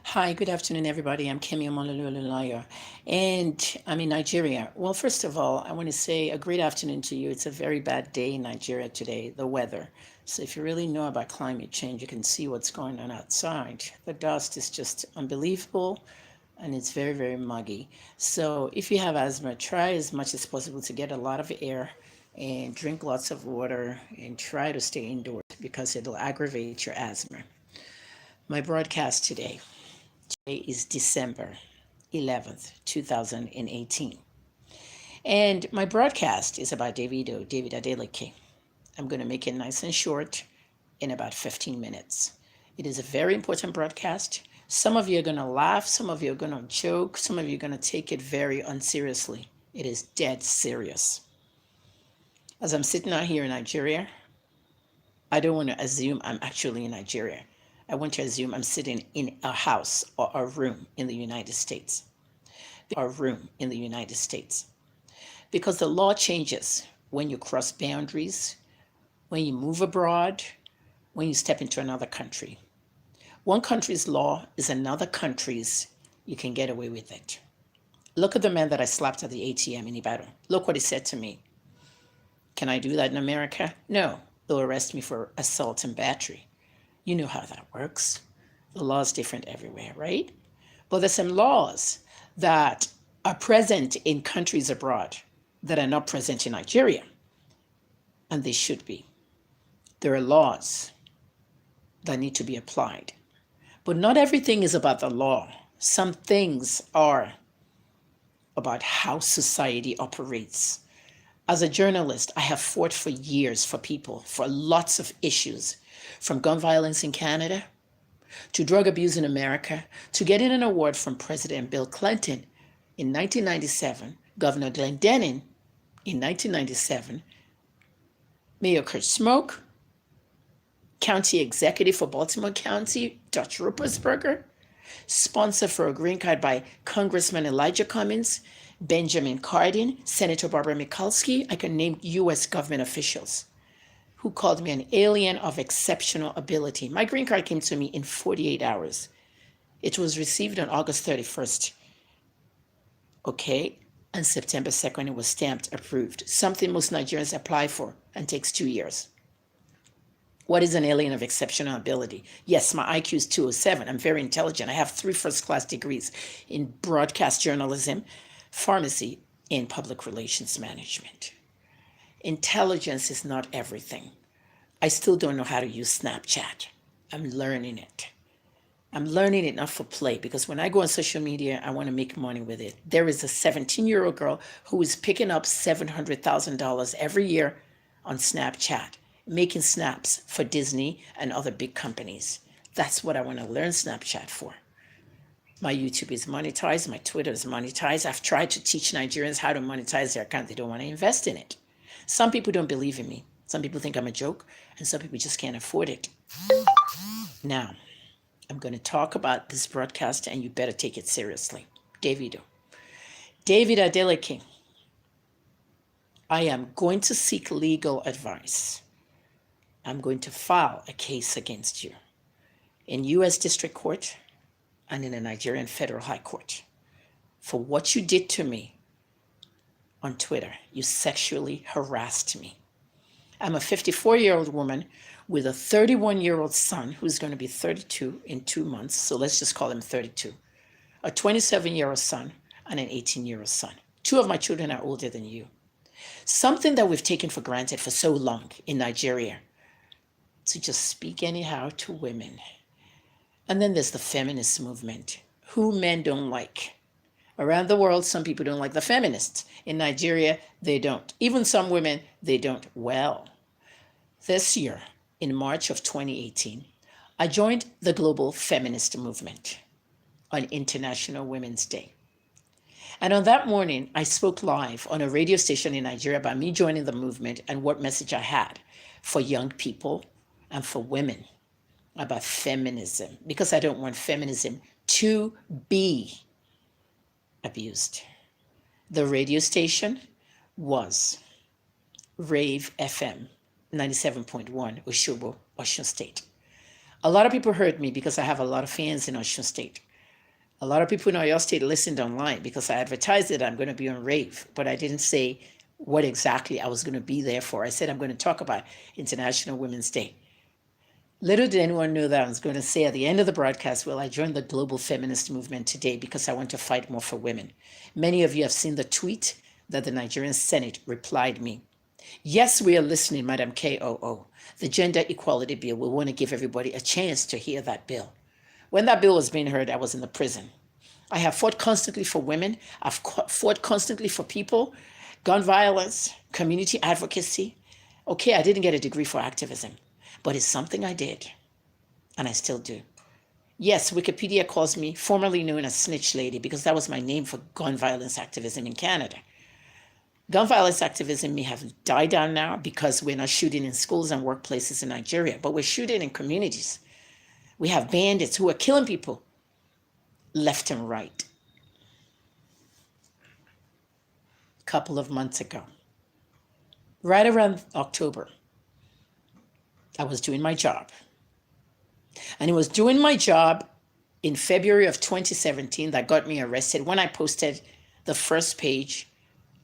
Hi, good afternoon, everybody. I'm Kemi Olunloyo, and I'm in Nigeria. Well, first of all, I want to say a great afternoon to you. It's a very bad day in Nigeria today, the weather. So, if you really know about climate change, you can see what's going on outside. The dust is just unbelievable and it's very, very muggy. So, if you have asthma, try as much as possible to get a lot of air and drink lots of water and try to stay indoors because it'll aggravate your asthma. My broadcast today. Today is December 11th, 2018. And my broadcast is about David Adeleke. I'm going to make it nice and short in about 15 minutes. It is a very important broadcast. Some of you are going to laugh, some of you are going to joke, some of you are going to take it very unseriously. It is dead serious. As I'm sitting out here in Nigeria, I don't want to assume I'm actually in Nigeria. I want to assume I'm sitting in a house or a room in the United States. A room in the United States. Because the law changes when you cross boundaries, when you move abroad, when you step into another country. One country's law is another country's, you can get away with it. Look at the man that I slapped at the ATM in Ibadan. Look what he said to me. Can I do that in America? No, they'll arrest me for assault and battery. You know how that works. The law is different everywhere, right? But there's some laws that are present in countries abroad that are not present in Nigeria, and they should be. There are laws that need to be applied. But not everything is about the law. Some things are about how society operates. As a journalist, I have fought for years for people, for lots of issues, from gun violence in Canada to drug abuse in America, to getting an award from President Bill Clinton in 1997, Governor Glendenning in 1997, Mayor Kurt Smoke, County Executive for Baltimore County, Dutch Ruppersberger, sponsor for a green card by Congressman Elijah Cummings, Benjamin Cardin, Senator Barbara Mikulski. I can name U.S. government officials who called me an alien of exceptional ability. My green card came to me in 48 hours. It was received on August 31st. Okay, and September 2nd, it was stamped approved. Something most Nigerians apply for and takes 2 years. What is an alien of exceptional ability? Yes, my IQ is 207. I'm very intelligent. I have 3 first-class degrees in broadcast journalism, pharmacy, and public relations management. Intelligence is not everything. I still don't know how to use Snapchat. I'm learning it. I'm learning it not for play, because when I go on social media, I want to make money with it. There is a 17-year-old girl who is picking up $700,000 every year on Snapchat, making snaps for Disney and other big companies. That's what I want to learn Snapchat for. My YouTube is monetized. My Twitter is monetized. I've tried to teach Nigerians how to monetize their account. They don't want to invest in it. Some people don't believe in me. Some people think I'm a joke, and some people just can't afford it. Now, I'm going to talk about this broadcast, and you better take it seriously. David Adeleke, I am going to seek legal advice. I'm going to file a case against you in U.S. District Court and in the Nigerian Federal High Court for what you did to me on Twitter. You sexually harassed me. I'm a 54-year-old woman with a 31-year-old son who's going to be 32 in 2 months, so let's just call him 32. A 27-year-old son and an 18-year-old son. 2 of my children are older than you. Something that we've taken for granted for so long in Nigeria, to just speak anyhow to women. And then there's the feminist movement, who men don't like. Around the world, some people don't like the feminists. In Nigeria, they don't. Even some women, they don't. Well, this year, in March of 2018, I joined the global feminist movement on International Women's Day. And on that morning, I spoke live on a radio station in Nigeria about me joining the movement and what message I had for young people and for women about feminism, because I don't want feminism to be abused. The radio station was Rave FM 97.1, Oshobo, Osun State. A lot of people heard me because I have a lot of fans in Osun State. A lot of people in Oyo State listened online because I advertised that I'm going to be on rave, but I didn't say what exactly I was going to be there for. I said I'm going to talk about International Women's Day. Little did anyone know that I was going to say at the end of the broadcast, well, I joined the global feminist movement today because I want to fight more for women. Many of you have seen the tweet that the Nigerian Senate replied me. Yes, we are listening, Madam KOO. The Gender Equality Bill, we want to give everybody a chance to hear that bill. When that bill was being heard, I was in the prison. I have fought constantly for women. I've fought constantly for people, gun violence, community advocacy. Okay, I didn't get a degree for activism, but it's something I did, and I still do. Yes, Wikipedia calls me formerly known as Snitch Lady because that was my name for gun violence activism in Canada. Gun violence activism may have died down now because we're not shooting in schools and workplaces in Nigeria, but we're shooting in communities. We have bandits who are killing people left and right. A couple of months ago, right around October, I was doing my job. And it was doing my job in February of 2017 that got me arrested when I posted the first page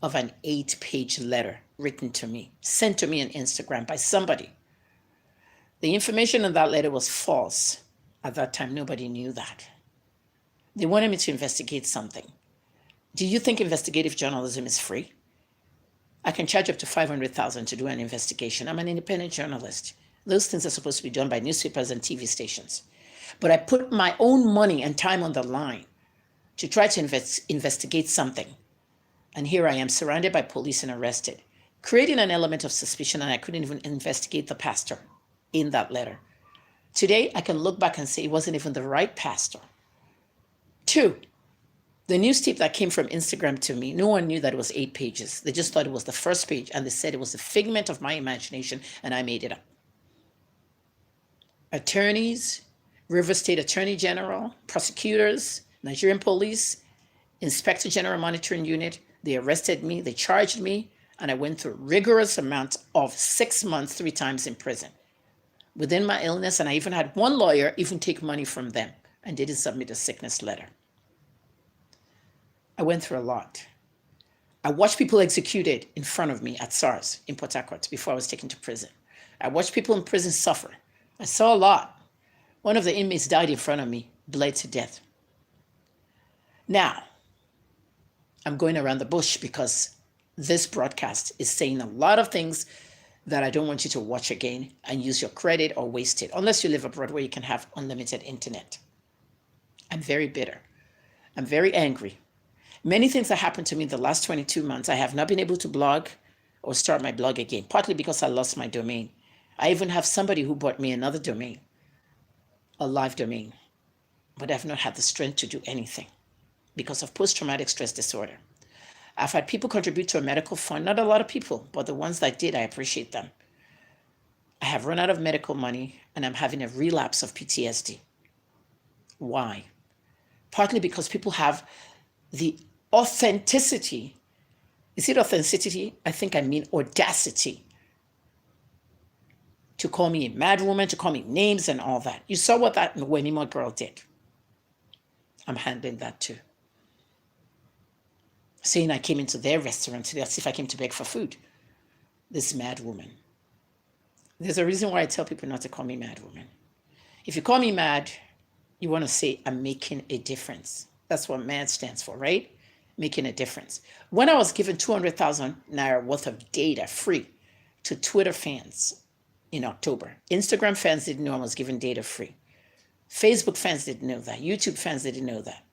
of an 8-page letter written to me, sent to me on Instagram by somebody. The information in that letter was false. At that time, nobody knew that. They wanted me to investigate something. Do you think investigative journalism is free? I can charge up to $500,000 to do an investigation. I'm an independent journalist. Those things are supposed to be done by newspapers and TV stations. But I put my own money and time on the line to try to investigate something. And here I am surrounded by police and arrested, creating an element of suspicion, and I couldn't even investigate the pastor in that letter. Today, I can look back and say it wasn't even the right pastor. 2, the news tip that came from Instagram to me, no one knew that it was 8 pages. They just thought it was the first page, and they said it was a figment of my imagination, and I made it up. Attorneys, River State Attorney General, prosecutors, Nigerian police, Inspector General Monitoring Unit, they arrested me, they charged me, and I went through a rigorous amount of 6 months, 3 times in prison. Within my illness, and I even had one lawyer even take money from them and didn't submit a sickness letter. I went through a lot. I watched people executed in front of me at SARS in Port Harcourt before I was taken to prison. I watched people in prison suffer. I saw a lot. One of the inmates died in front of me, bled to death. Now, I'm going around the bush because this broadcast is saying a lot of things that I don't want you to watch again and use your credit or waste it, unless you live abroad where you can have unlimited internet. I'm very bitter. I'm very angry. Many things that happened to me in the last 22 months, I have not been able to blog or start my blog again, partly because I lost my domain. I even have somebody who bought me another domain, a live domain, but I've not had the strength to do anything because of post-traumatic stress disorder. I've had people contribute to a medical fund, not a lot of people, but the ones that did, I appreciate them. I have run out of medical money and I'm having a relapse of PTSD. Why? Partly because people have the authenticity. Is it authenticity? I think I mean audacity to call me a mad woman, to call me names and all that. You saw what that Wenima girl did. I'm handling that too. Saying I came into their restaurant today as if I came to beg for food. This mad woman. There's a reason why I tell people not to call me mad woman. If you call me mad, you want to say I'm making a difference. That's what MAD stands for, right? Making a difference. When I was given 200,000 Naira worth of data free to Twitter fans in October, Instagram fans didn't know I was given data free. Facebook fans didn't know that. YouTube fans didn't know that.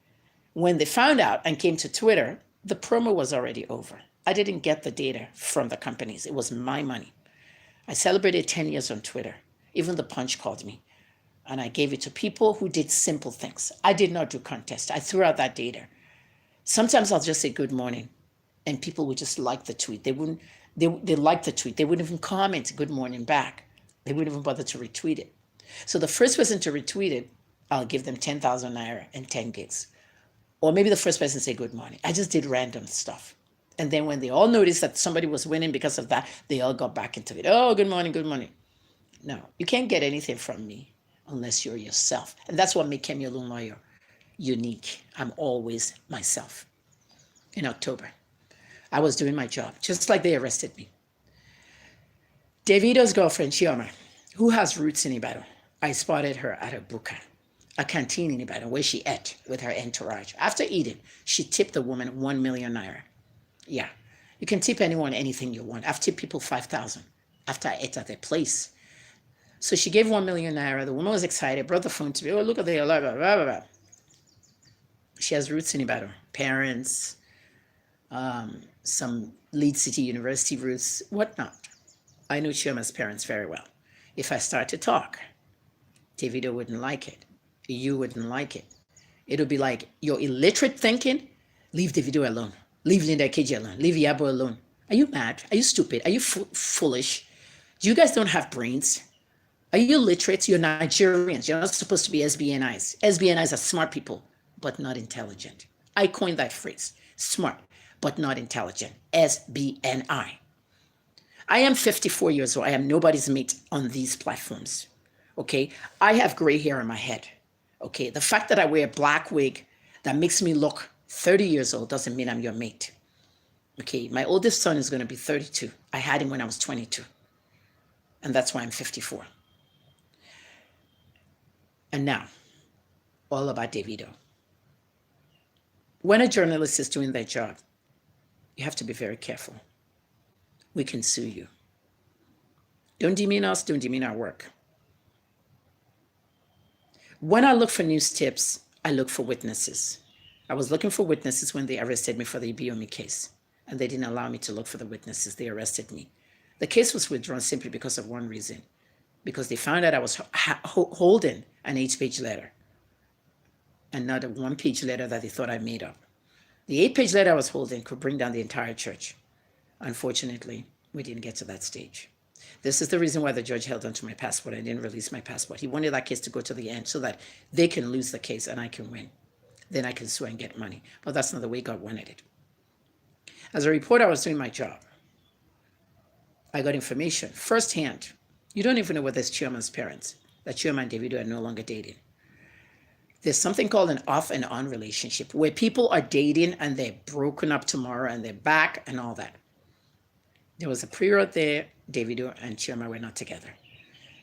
When they found out and came to Twitter, the promo was already over. I didn't get the data from the companies. It was my money. I celebrated 10 years on Twitter. Even the Punch called me. And I gave it to people who did simple things. I did not do contests. I threw out that data. Sometimes I'll just say good morning, and people would just like the tweet. They liked the tweet. They wouldn't even comment good morning back. They wouldn't even bother to retweet it. So the first person to retweet it, I'll give them 10,000 Naira and 10 gigs. Or maybe the first person say good morning. I just did random stuff. And then when they all noticed that somebody was winning because of that, they all got back into it. Oh, good morning, good morning. No, you can't get anything from me unless you're yourself. And that's what made Kemi Olunloyo. unique. I'm always myself. In October, I was doing my job, just like they arrested me. Davido's girlfriend, Chioma, who has roots in Ibadan, I spotted her at a buka, a canteen in Ibadan, where she ate with her entourage. After eating, she tipped the woman 1 million naira. Yeah, you can tip anyone anything you want. I've tipped people 5,000 after I ate at their place. So she gave 1 million naira. The woman was excited, brought the phone to me. Oh, look at the blah, blah, blah, blah, blah. She has roots in Ibadan. Parents, some Lead City University roots, whatnot. I know Chioma's parents very well. If I start to talk, Davido wouldn't like it. You wouldn't like it. It'll be like, you're illiterate thinking, leave Davido alone. Leave Linda KJ alone. Leave Yabo alone. Are you mad? Are you stupid? Are you foolish? You guys don't have brains. Are you literate? You're Nigerians. You're not supposed to be SBNIs. SBNIs are smart people, but not intelligent. I coined that phrase. Smart, but not intelligent. SBNI. I am 54 years old. I am nobody's mate on these platforms. Okay? I have gray hair in my head. Okay? The fact that I wear a black wig that makes me look 30 years old doesn't mean I'm your mate. Okay? My oldest son is going to be 32. I had him when I was 22. And that's why I'm 54. And now, all about Davido. When a journalist is doing their job, you have to be very careful. We can sue you. Don't demean us, don't demean our work. When I look for news tips, I look for witnesses. I was looking for witnesses when they arrested me for the Ibiomi case, and they didn't allow me to look for the witnesses. They arrested me. The case was withdrawn simply because of one reason, because they found out I was holding an 8-page letter and not a 1-page letter that they thought I made up. The 8-page letter I was holding could bring down the entire church. Unfortunately, we didn't get to that stage. This is the reason why the judge held onto my passport and didn't release my passport. He wanted that case to go to the end so that they can lose the case and I can win. Then I can sue and get money. But that's not the way God wanted it. As a reporter, I was doing my job. I got information firsthand. You don't even know whether it's Chioma's parents, that Chioma and Davido are no longer dating. There's something called an off and on relationship where people are dating and they're broken up tomorrow and they're back and all that. There was a period there, Davido and Chioma were not together.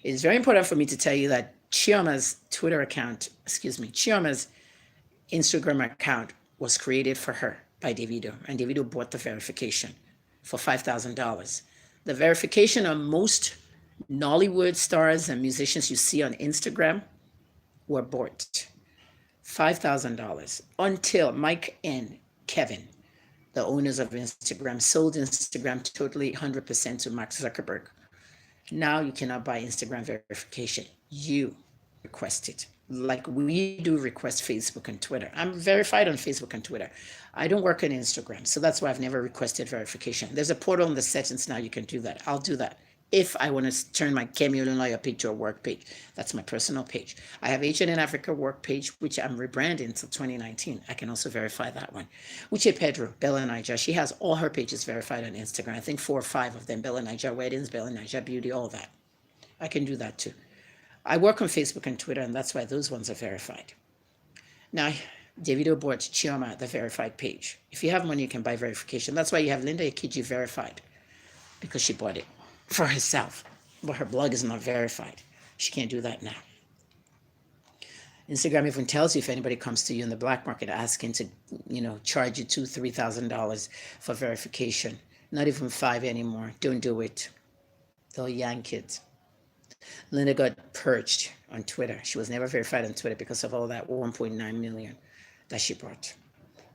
It's very important for me to tell you that Chioma's Chioma's Instagram account was created for her by Davido, and Davido bought the verification for $5,000. The verification on most Nollywood stars and musicians you see on Instagram were bought. $5,000 until Mike and Kevin, the owners of Instagram, sold Instagram totally 100% to Mark Zuckerberg. Now you cannot buy Instagram verification. You request it. Like we do request Facebook and Twitter. I'm verified on Facebook and Twitter. I don't work on Instagram, so that's why I've never requested verification. There's a portal in the settings now you can do that. I'll do that if I want to turn my Kemi Olunloyo page to a work page. That's my personal page. I have Asian in Africa work page, which I'm rebranding until 2019. I can also verify that one. Uche Pedro, Bella Niger, she has all her pages verified on Instagram. I think 4 or 5 of them, Bella Niger Weddings, Bella Niger Beauty, all that. I can do that too. I work on Facebook and Twitter, and that's why those ones are verified. Now, Davido bought Chioma the verified page. If you have money, you can buy verification. That's why you have Linda Ikiji verified, because she bought it for herself, but her blog is not verified. She can't do that now. Instagram even tells you if anybody comes to you in the black market asking to, charge you $2,000-$3,000 for verification. Not even 5 anymore. Don't do it. They'll yank it. Linda got purged on Twitter. She was never verified on Twitter because of all that 1.9 million that she brought.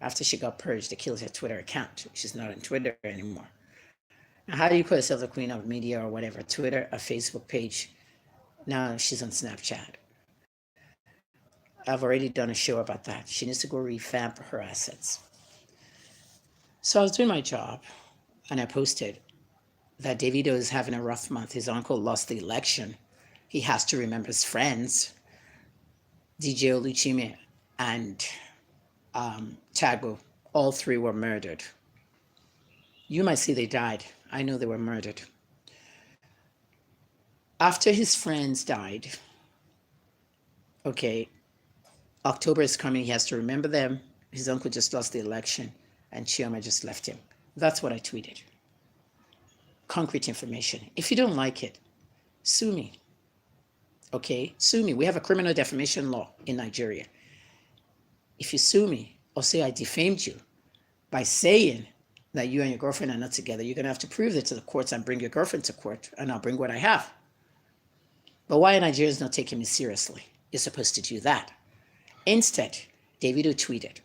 After she got purged, they killed her Twitter account. She's not on Twitter anymore. Now, how do you call yourself the queen of media or whatever? Twitter, a Facebook page. Now she's on Snapchat. I've already done a show about that. She needs to go revamp her assets. So I was doing my job, and I posted that Davido is having a rough month. His uncle lost the election. He has to remember his friends, DJ Oluchime and Tago. All 3 were murdered. You might say they died. I know they were murdered. After his friends died, okay, October is coming. He has to remember them. His uncle just lost the election, and Chioma just left him. That's what I tweeted. Concrete information. If you don't like it, sue me. Okay? Sue me. We have a criminal defamation law in Nigeria. If you sue me or say I defamed you by saying that you and your girlfriend are not together, you're going to have to prove it to the courts and bring your girlfriend to court, and I'll bring what I have. But why Nigeria is not taking me seriously? You're supposed to do that. Instead, Davido tweeted,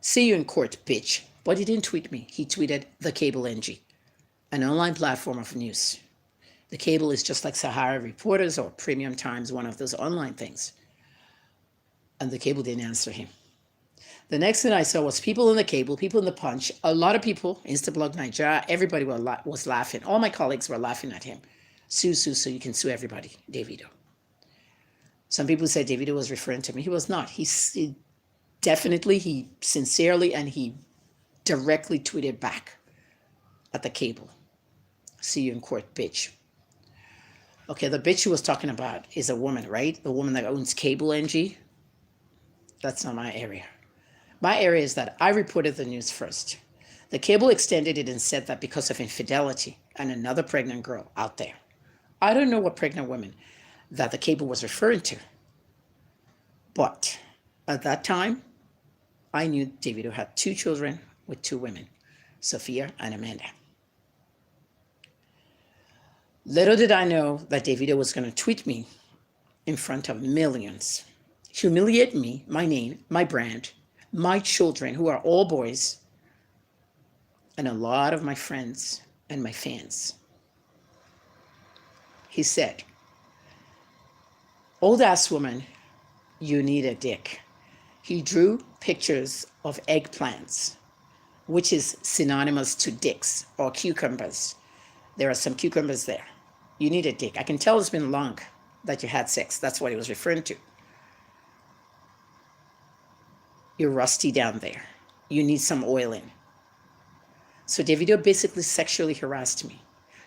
"See you in court, bitch." But he didn't tweet me. He tweeted the Cable NG, an online platform of news. The Cable is just like Sahara Reporters or Premium Times, one of those online things. And the Cable didn't answer him. The next thing I saw was people in the Cable, people in the Punch, a lot of people, Instablog Nigeria, everybody was laughing. All my colleagues were laughing at him. Sue, so you can sue everybody, Davido. Some people said Davido was referring to me. He was not. He sincerely, and he directly tweeted back at the Cable. "See you in court, bitch." Okay, the bitch he was talking about is a woman, right? The woman that owns Cable NG. That's not my area. My area is that I reported the news first. The Cable extended it and said that because of infidelity and another pregnant girl out there. I don't know what pregnant women that the Cable was referring to. But at that time, I knew Davido had 2 children with 2 women, Sophia and Amanda. Little did I know that Davido was going to tweet me in front of millions, humiliate me, my name, my brand, my children, who are all boys, and a lot of my friends and my fans. He said, "Old ass woman, you need a dick." He drew pictures of eggplants, which is synonymous to dicks or cucumbers. There are some cucumbers there. You need a dick. I can tell it's been long that you had sex. That's what he was referring to. You're rusty down there. You need some oiling. So Davido basically sexually harassed me,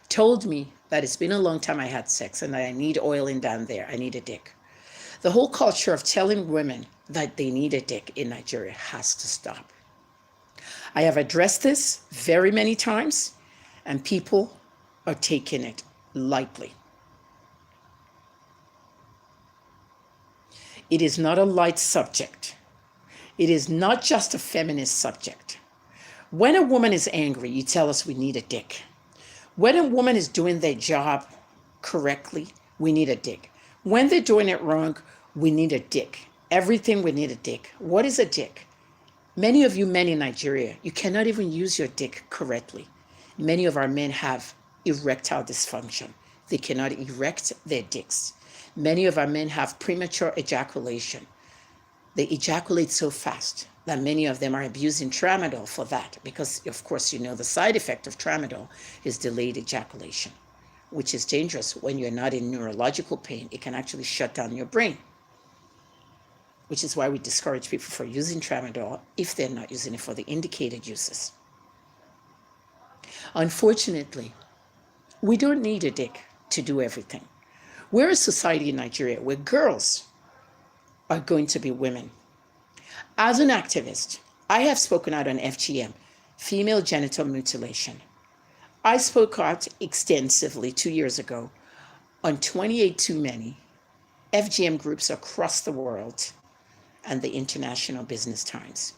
told me that it's been a long time I had sex and that I need oiling down there. I need a dick. The whole culture of telling women that they need a dick in Nigeria has to stop. I have addressed this very many times, and people are taking it lightly. It is not a light subject. It is not just a feminist subject. When a woman is angry, you tell us we need a dick. When a woman is doing their job correctly, we need a dick. When they're doing it wrong, we need a dick. Everything we need a dick. What is a dick? Many of you men in Nigeria, you cannot even use your dick correctly. Many of our men have erectile dysfunction. They cannot erect their dicks. Many of our men have premature ejaculation. They ejaculate so fast that many of them are abusing tramadol for that, because of course you know the side effect of tramadol is delayed ejaculation, which is dangerous when you're not in neurological pain. It can actually shut down your brain, which is why we discourage people from using tramadol if they're not using it for the indicated uses. Unfortunately, we don't need a dick to do everything. We're a society in Nigeria where girls are going to be women. As an activist, I have spoken out on FGM, female genital mutilation. I spoke out extensively 2 years ago on 28 Too Many, FGM groups across the world, and the International Business Times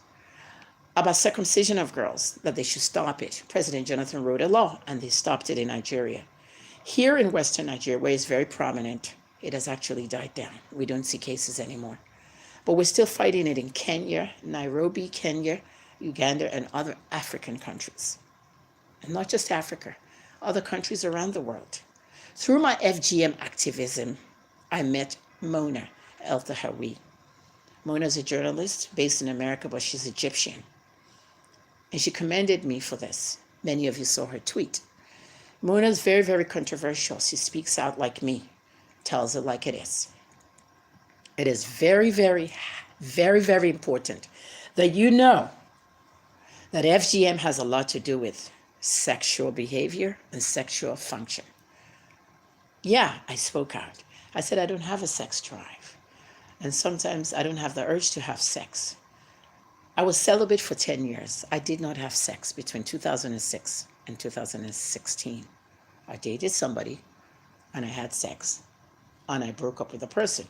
about circumcision of girls, that they should stop it. President Jonathan wrote a law, and they stopped it in Nigeria. Here in Western Nigeria, where it's very prominent, it has actually died down. We don't see cases anymore. But we're still fighting it in Kenya, Nairobi, Kenya, Uganda, and other African countries. And not just Africa, other countries around the world. Through my FGM activism, I met Mona El-Tahawi. Mona is a journalist based in America, but she's Egyptian. And she commended me for this. Many of you saw her tweet. Mona is very, very controversial. She speaks out like me, tells it like it is. It is very, very, very, very important that you know that FGM has a lot to do with sexual behavior and sexual function. Yeah, I spoke out. I said I don't have a sex drive. And sometimes I don't have the urge to have sex. I was celibate for 10 years. I did not have sex between 2006 and 2016. I dated somebody and I had sex and I broke up with a person.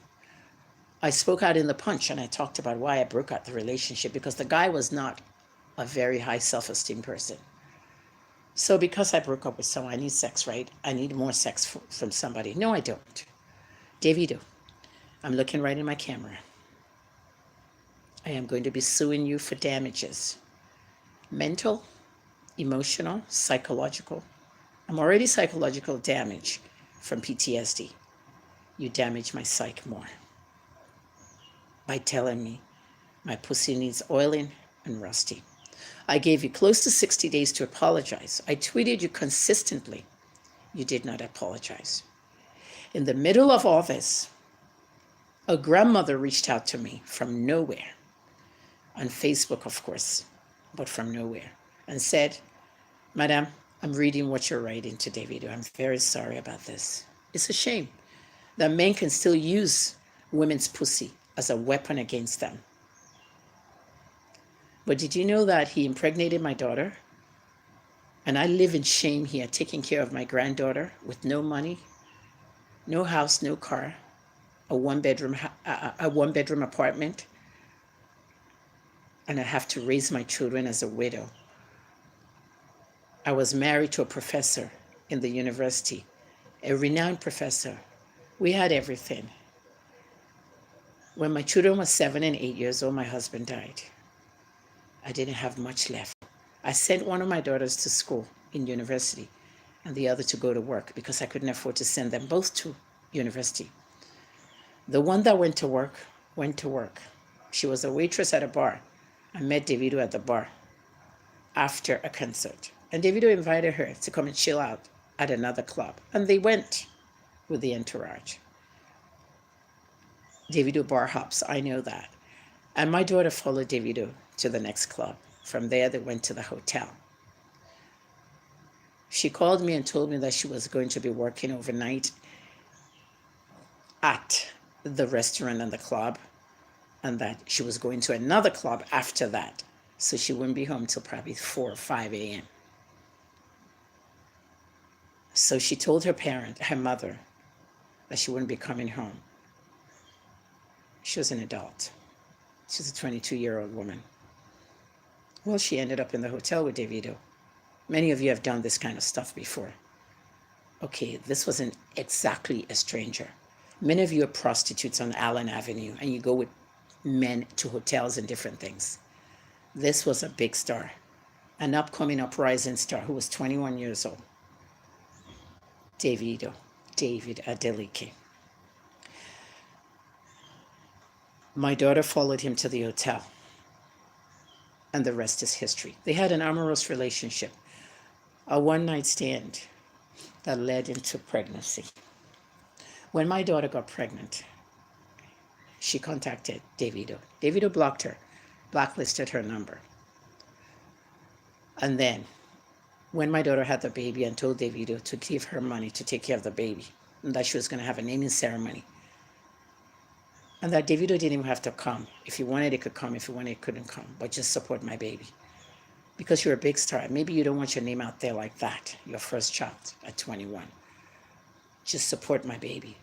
I spoke out in the punch and I talked about why I broke out the relationship because the guy was not a very high self-esteem person. So because I broke up with someone, I need sex, right? I need more sex from somebody. No, I don't. Davido, I'm looking right in my camera. I am going to be suing you for damages. Mental, emotional, psychological. I'm already psychological damage from PTSD. You damage my psyche more by telling me my pussy needs oiling and rusty. I gave you close to 60 days to apologize. I tweeted you consistently. You did not apologize. In the middle of all this, a grandmother reached out to me from nowhere, on Facebook, of course, but from nowhere, and said, Madam, I'm reading what you're writing to Davido. I'm very sorry about this. It's a shame that men can still use women's pussy as a weapon against them. But did you know that he impregnated my daughter? And I live in shame here, taking care of my granddaughter with no money, no house, no car, a one-bedroom apartment, and I have to raise my children as a widow. I was married to a professor in the university, a renowned professor. We had everything. When my children were 7 and 8 years old, my husband died. I didn't have much left. I sent one of my daughters to school in university and the other to go to work because I couldn't afford to send them both to university. The one that went to work. She was a waitress at a bar. I met Davido at the bar after a concert. And Davido invited her to come and chill out at another club. And they went with the entourage. Davido bar hops, I know that. And my daughter followed Davido to the next club. From there, they went to the hotel. She called me and told me that she was going to be working overnight at the restaurant and the club, and that she was going to another club after that. So she wouldn't be home till probably 4 or 5 a.m. So she told her mother, that she wouldn't be coming home. She was an adult. She's a 22-year-old woman. Well, she ended up in the hotel with Davido. Many of you have done this kind of stuff before. Okay, this wasn't exactly a stranger. Many of you are prostitutes on Allen Avenue, and you go with men to hotels and different things. This was a big star, an upcoming uprising star who was 21 years old. David Adeleke. My daughter followed him to the hotel, and the rest is history. They had an amorous relationship, a one-night stand that led into pregnancy. When my daughter got pregnant, she contacted Davido. Davido blocked her, blacklisted her number. And then, when my daughter had the baby and told Davido to give her money to take care of the baby, and that she was going to have a naming ceremony, and that Davido didn't even have to come. If he wanted, he could come. If he wanted, he couldn't come. But just support my baby. Because you're a big star. Maybe you don't want your name out there like that, your first child at 21. Just support my baby.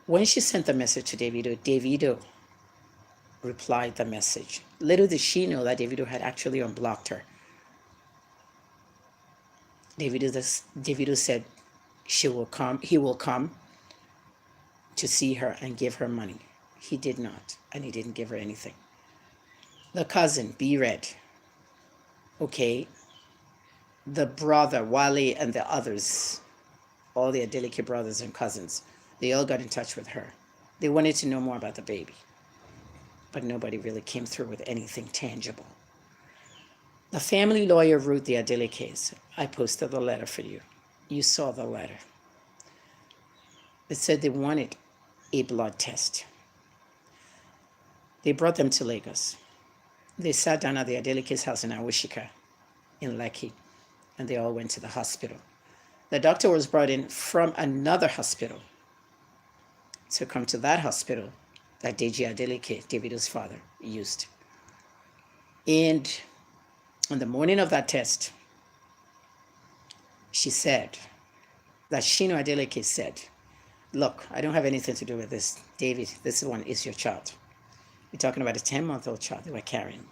When she sent the message to Davido, Davido replied the message. Little did she know that Davido had actually unblocked her. Davido said he will come to see her and give her money. He did not, and he didn't give her anything. The cousin, B-Red, okay, the brother, Wale, and the others, all the Adeleke brothers and cousins, they all got in touch with her. They wanted to know more about the baby, but nobody really came through with anything tangible. The family lawyer wrote the Adelekes. I posted the letter for you. You saw the letter. It said they wanted a blood test. They brought them to Lagos. They sat down at the Adeleke's house in Awishika, in Lekki, and they all went to the hospital. The doctor was brought in from another hospital to come to that hospital that Deji Adeleke, Davido's father, used. And on the morning of that test, she said that Shino Adeleke said, look, I don't have anything to do with this. David, this one is your child. You're talking about a 10-month-old child they were carrying.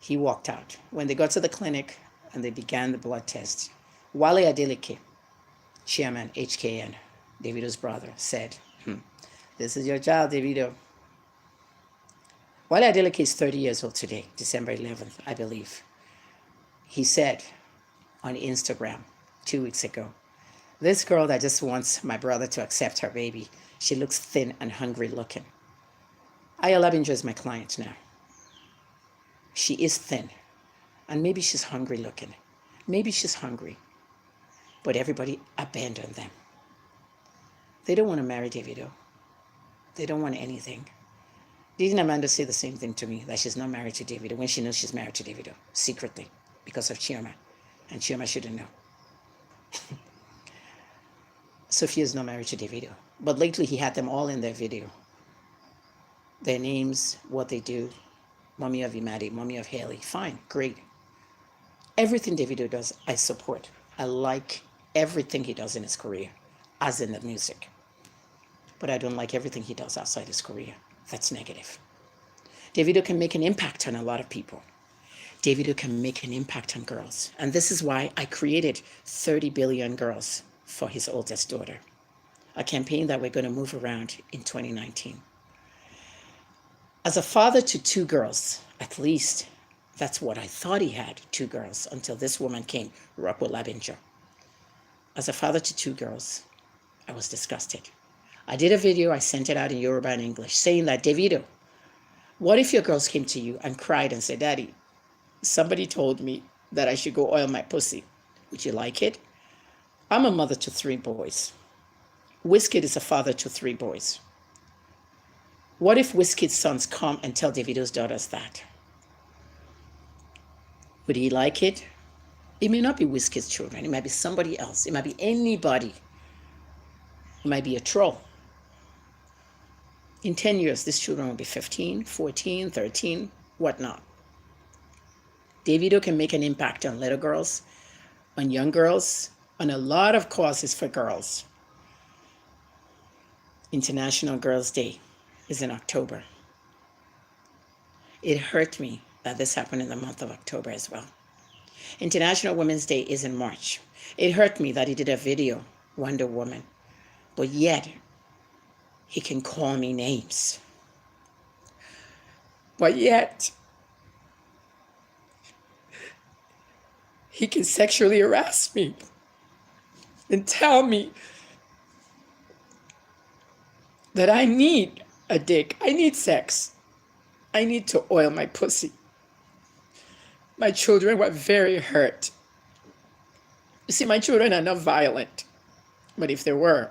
He walked out. When they got to the clinic and they began the blood test, Wale Adeleke, chairman, HKN, Davido's brother, said, this is your child, Davido. Wale Adeleke is 30 years old today, December 11th, I believe. He said on Instagram 2 weeks ago, this girl that just wants my brother to accept her baby, she looks thin and hungry looking. Aya Labinger is my client now. She is thin, and maybe she's hungry looking. Maybe she's hungry, but everybody abandoned them. They don't want to marry Davido. They don't want anything. Didn't Amanda say the same thing to me, that she's not married to Davido when she knows she's married to Davido, secretly, because of Chioma, and Chioma shouldn't know. Sophia's not married to Davido, but lately he had them all in their video. Their names, what they do, mommy of Imadi, mommy of Haley, fine, great. Everything Davido does, I support. I like everything he does in his career, as in the music. But I don't like everything he does outside his career. That's negative. Davido can make an impact on a lot of people. Davido can make an impact on girls. And this is why I created 30 billion girls for his oldest daughter, a campaign that we're going to move around in 2019. As a father to 2 girls, at least, that's what I thought he had, 2 girls, until this woman came, Rockwell Labinger. As a father to 2 girls, I was disgusted. I did a video, I sent it out in Yoruba and English, saying that, Davido, what if your girls came to you and cried and said, Daddy, somebody told me that I should go oil my pussy. Would you like it? I'm a mother to 3 boys. Wizkid is a father to 3 boys. What if Wizkid's sons come and tell Davido's daughters that? Would he like it? It may not be Wizkid's children. It might be somebody else. It might be anybody. It might be a troll. In 10 years, these children will be 15, 14, 13, whatnot. Davido can make an impact on little girls, on young girls, on a lot of causes for girls. International Girls' Day is in October. It hurt me that this happened in the month of October as well. International Women's Day is in March. It hurt me that he did a video, Wonder Woman, but yet he can call me names. But yet he can sexually harass me and tell me that I need a dick, I need sex, I need to oil my pussy. My children were very hurt. You see, my children are not violent, but if they were,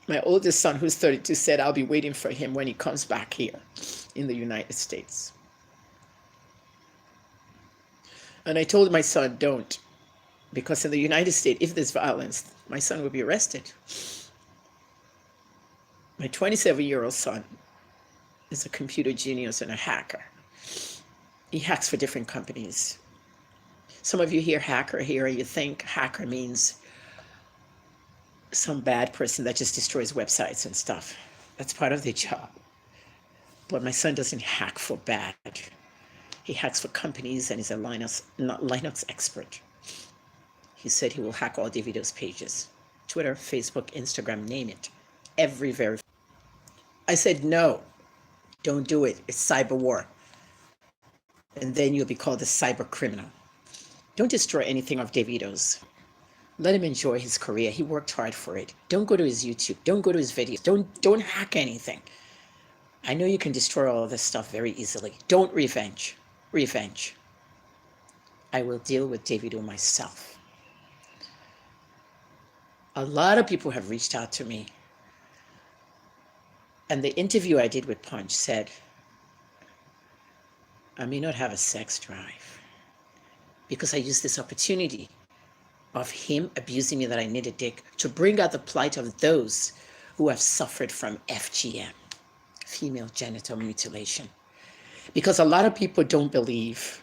my oldest son, who's 32, said I'll be waiting for him when he comes back here in the United States. And I told my son, don't, because in the United States, if there's violence, my son will be arrested. My 27-year-old son is a computer genius and a hacker. He hacks for different companies. Some of you hear hacker here and you think hacker means some bad person that just destroys websites and stuff. That's part of their job. But my son doesn't hack for bad. He hacks for companies and he's a Linux expert. He said he will hack all Davido's pages. Twitter, Facebook, Instagram, name it. Every verify. I said, no, don't do it. It's cyber war. And then you'll be called a cyber criminal. Don't destroy anything of Davido's. Let him enjoy his career. He worked hard for it. Don't go to his YouTube. Don't go to his videos. Don't hack anything. I know you can destroy all of this stuff very easily. Don't revenge. Revenge. I will deal with Davido myself. A lot of people have reached out to me. And the interview I did with Punch said, I may not have a sex drive because I used this opportunity of him abusing me that I need a dick to bring out the plight of those who have suffered from FGM, female genital mutilation. Because a lot of people don't believe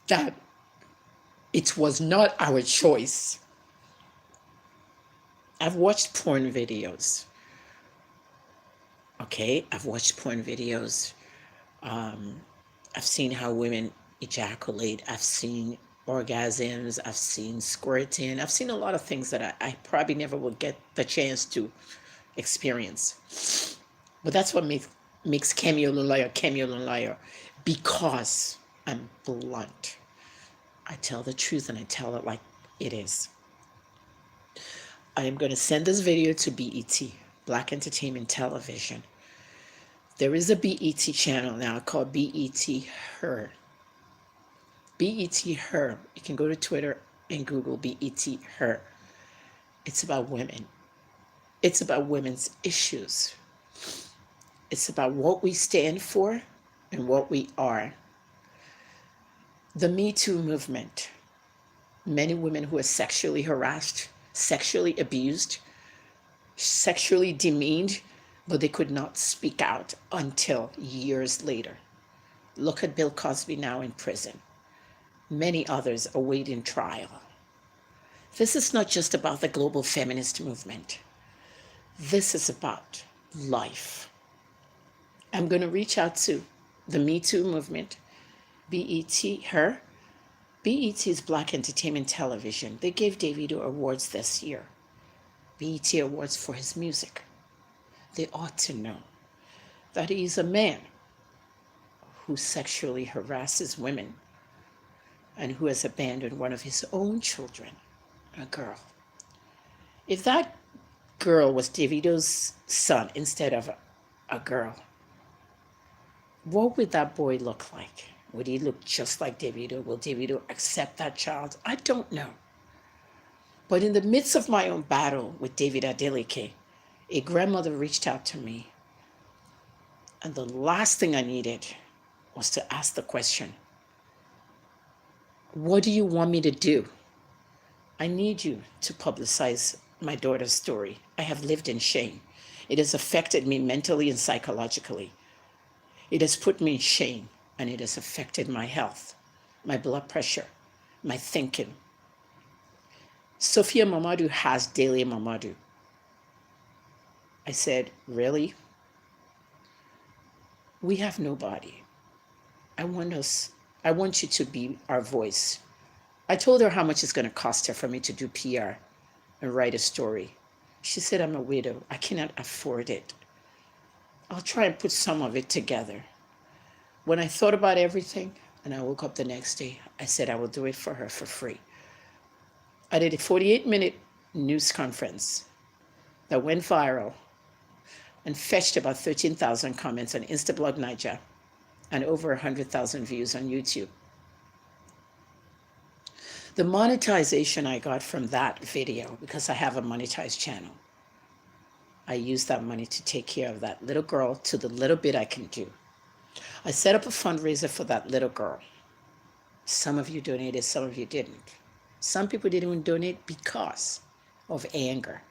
that it was not our choice. I've watched porn videos. Okay, I've watched porn videos. I've seen how women ejaculate. I've seen orgasms. I've seen squirting. I've seen a lot of things that I probably never will get the chance to experience. But that's what makes Kemi Olunloyo, because I'm blunt. I tell the truth and I tell it like it is. I am going to send this video to BET, Black Entertainment Television. There is a BET channel now called BET Her. BET Her. You can go to Twitter and Google BET Her. It's about women. It's about women's issues. It's about what we stand for and what we are. The Me Too movement. Many women who are sexually harassed, sexually abused, sexually demeaned, but they could not speak out until years later. Look at Bill Cosby now in prison. Many others awaiting trial. This is not just about the global feminist movement. This is about life. I'm going to reach out to the Me Too movement, BET Her. BET is Black Entertainment Television. They gave Davido awards this year. BET awards for his music. They ought to know that he is a man who sexually harasses women and who has abandoned one of his own children, a girl. If that girl was Davido's son instead of a girl, what would that boy look like? Would he look just like Davido? Will Davido accept that child? I don't know. But in the midst of my own battle with David Adeleke, a grandmother reached out to me, and the last thing I needed was to ask the question, what do you want me to do? I need you to publicize my daughter's story. I have lived in shame. It has affected me mentally and psychologically. It has put me in shame, and it has affected my health, my blood pressure, my thinking. Sophia Mamadou has Daily Mamadou. I said, really? We have nobody. I want you to be our voice. I told her how much it's going to cost her for me to do PR and write a story. She said, I'm a widow. I cannot afford it. I'll try and put some of it together. When I thought about everything and I woke up the next day, I said I will do it for her for free. I did a 48-minute news conference that went viral and fetched about 13,000 comments on Instablog Niger and over 100,000 views on YouTube. The monetization I got from that video, because I have a monetized channel, I used that money to take care of that little girl to the little bit I can do. I set up a fundraiser for that little girl. Some of you donated, some of you didn't. Some people didn't even donate because of anger.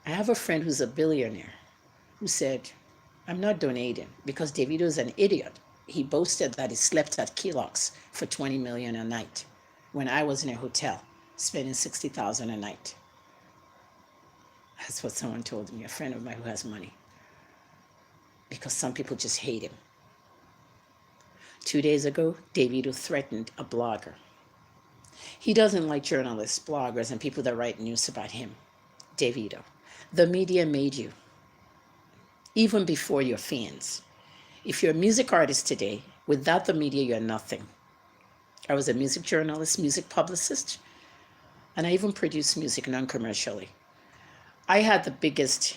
I have a friend who's a billionaire who said, I'm not donating because Davido's an idiot. He boasted that he slept at Kellogg's for $20 million a night when I was in a hotel spending $60,000 a night. That's what someone told me, a friend of mine who has money. Because some people just hate him. 2 days ago, Davido threatened a blogger. He doesn't like journalists, bloggers, and people that write news about him. Davido, the media made you, even before your fans. If you're a music artist today, without the media, you're nothing. I was a music journalist, music publicist, and I even produced music non-commercially. I had the biggest,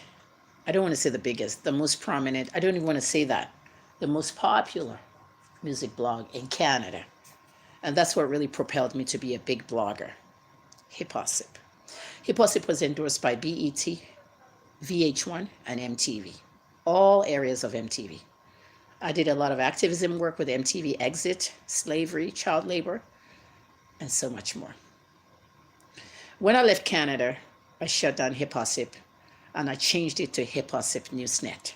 I don't want to say the biggest, the most prominent, I don't even want to say that, the most popular music blog in Canada. And that's what really propelled me to be a big blogger. Hip-Hop. Hip-Hop was endorsed by BET, VH1, and MTV. All areas of MTV. I did a lot of activism work with MTV Exit, slavery, child labor, and so much more. When I left Canada, I shut down Hip-Hop and I changed it to Hip Hop Newsnet.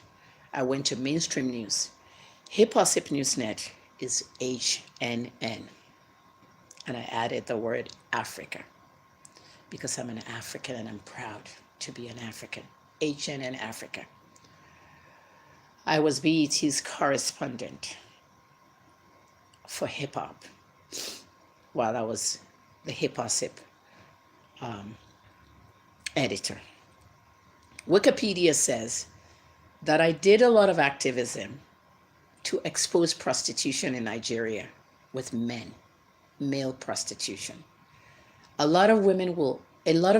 I went to mainstream news. Hip Hop Newsnet is HNN, and I added the word Africa because I'm an African and I'm proud to be an African. HNN Africa. I was BET's correspondent for hip hop while I was the Hip Hop editor. Wikipedia says that I did a lot of activism to expose prostitution in Nigeria with men, male prostitution. A lot of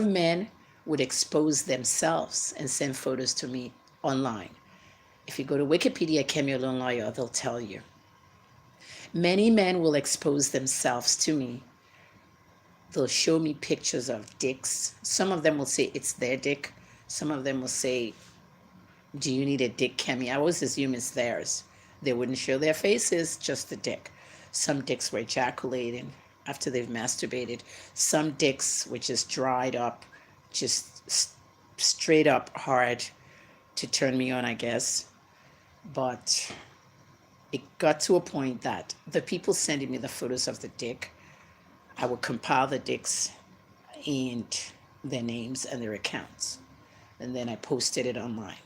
men would expose themselves and send photos to me online. If you go to Wikipedia, Kemi Olunloyo, they'll tell you. Many men will expose themselves to me. They'll show me pictures of dicks. Some of them will say it's their dick. Some of them will say, do you need a dick, Kemi? I always assume it's theirs. They wouldn't show their faces, just the dick. Some dicks were ejaculating after they've masturbated. Some dicks were just dried up, just straight up hard to turn me on, I guess. But it got to a point that the people sending me the photos of the dick, I would compile the dicks and their names and their accounts. And then I posted it online.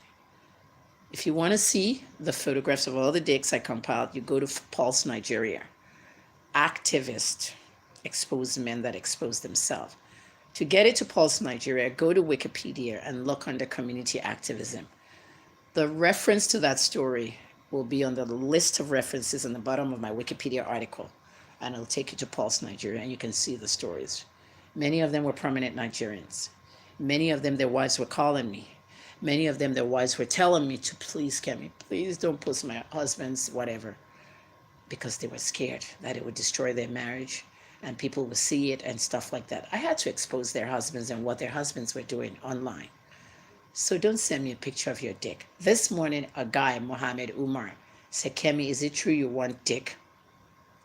If you want to see the photographs of all the dicks I compiled, you go to Pulse Nigeria. Activists expose men that expose themselves. To get it to Pulse Nigeria, go to Wikipedia and look under community activism. The reference to that story will be on the list of references in the bottom of my Wikipedia article, and it'll take you to Pulse Nigeria, and you can see the stories. Many of them were prominent Nigerians. Many of them, their wives were calling me. Many of them, their wives were telling me to please, Kemi, please don't post my husband's whatever, because they were scared that it would destroy their marriage and people would see it and stuff like that. I had to expose their husbands and what their husbands were doing online. So don't send me a picture of your dick. This morning, a guy, Mohammed Umar, said, Kemi, is it true you want dick?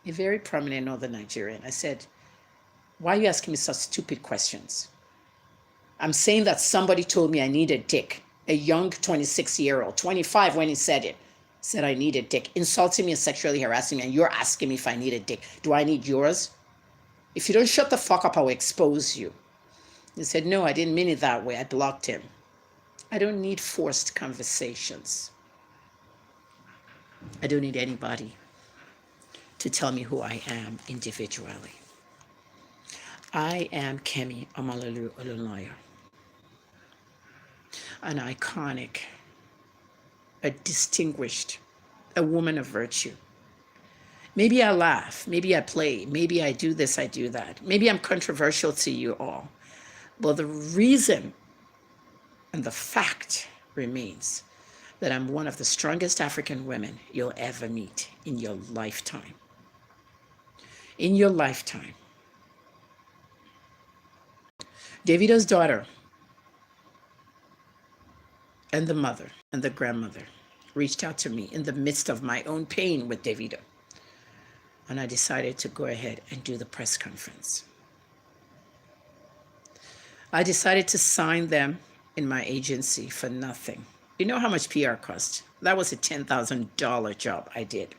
A very prominent Northern Nigerian. I said, why are you asking me such stupid questions? I'm saying that somebody told me I needed dick. A young 26-year-old, 25 when he said it, said I needed dick, insulting me and sexually harassing me, and you're asking me if I needed dick. Do I need yours? If you don't shut the fuck up, I will expose you. He said, no, I didn't mean it that way. I blocked him. I don't need forced conversations. I don't need anybody to tell me who I am individually. I am Kemi Olunloyo, an iconic, a distinguished, a woman of virtue. Maybe I laugh, maybe I play, maybe I do this, I do that. Maybe I'm controversial to you all. But the reason and the fact remains that I'm one of the strongest African women you'll ever meet in your lifetime. In your lifetime. Davido's daughter and the mother and the grandmother reached out to me in the midst of my own pain with Davido. And I decided to go ahead and do the press conference. I decided to sign them in my agency for nothing. You know how much PR cost? That was a $10,000 job I did.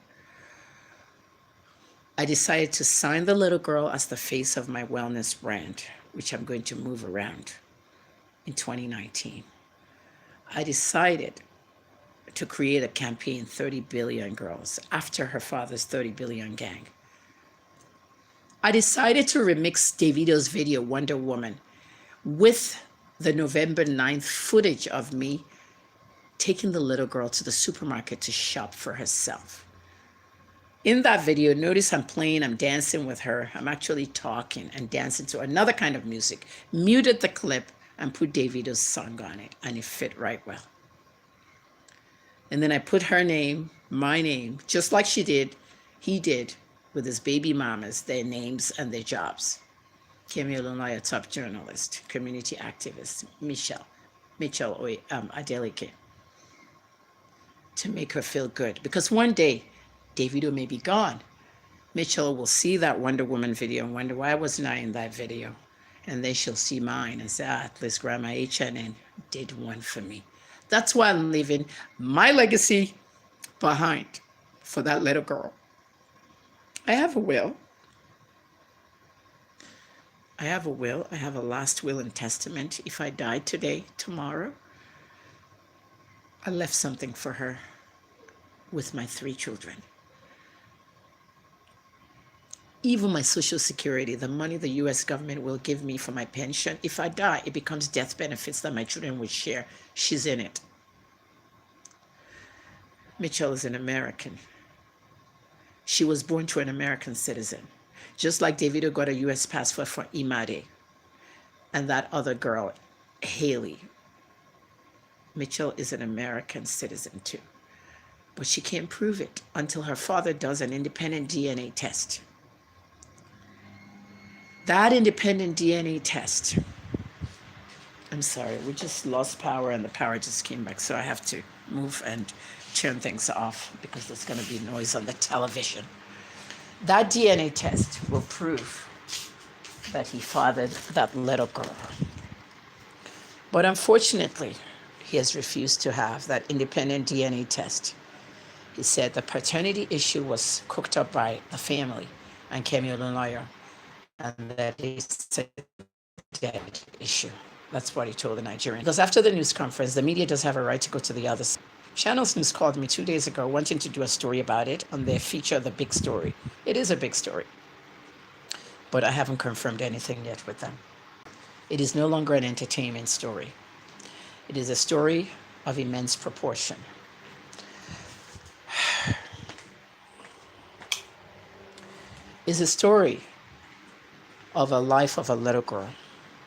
I decided to sign the little girl as the face of my wellness brand, which I'm going to move around in 2019. I decided to create a campaign, 30 Billion Girls, after her father's 30 Billion Gang. I decided to remix Davido's video, Wonder Woman, with the November 9th footage of me taking the little girl to the supermarket to shop for herself. In that video, notice I'm playing, I'm dancing with her. I'm actually talking and dancing to another kind of music. Muted the clip and put Davido's song on it, and it fit right well. And then I put her name, my name, just like he did with his baby mamas, their names and their jobs. Kemi Olunloyo, top journalist, community activist, Mitchell Adeleke, to make her feel good. Because one day, Davido may be gone. Mitchell will see that Wonder Woman video and wonder, why wasn't I in that video? And they shall see mine and say, at least Grandma HNN did one for me. That's why I'm leaving my legacy behind for that little girl. I have a will. I have a will. I have a last will and testament. If I died today, tomorrow, I left something for her with my 3 children. Even my Social Security, the money the US government will give me for my pension, if I die, it becomes death benefits that my children will share. She's in it. Mitchell is an American. She was born to an American citizen. Just like Davido got a US passport for Imade and that other girl, Haley. Mitchell is an American citizen too. But she can't prove it until her father does an independent DNA test. That independent DNA test, I'm sorry, we just lost power and the power just came back. So I have to move and turn things off because there's going to be noise on the television. That DNA test will prove that he fathered that little girl. But unfortunately, he has refused to have that independent DNA test. He said the paternity issue was cooked up by the family and Kemi Olunloyo, and that it's a dead issue. That's what he told the Nigerian. Because after the news conference, the media does have a right to go to the other side. Channels News called me 2 days ago wanting to do a story about it on their feature, The Big Story. It is a big story, but I haven't confirmed anything yet with them. It is no longer an entertainment story. It is a story of immense proportion. It's a story of a life of a little girl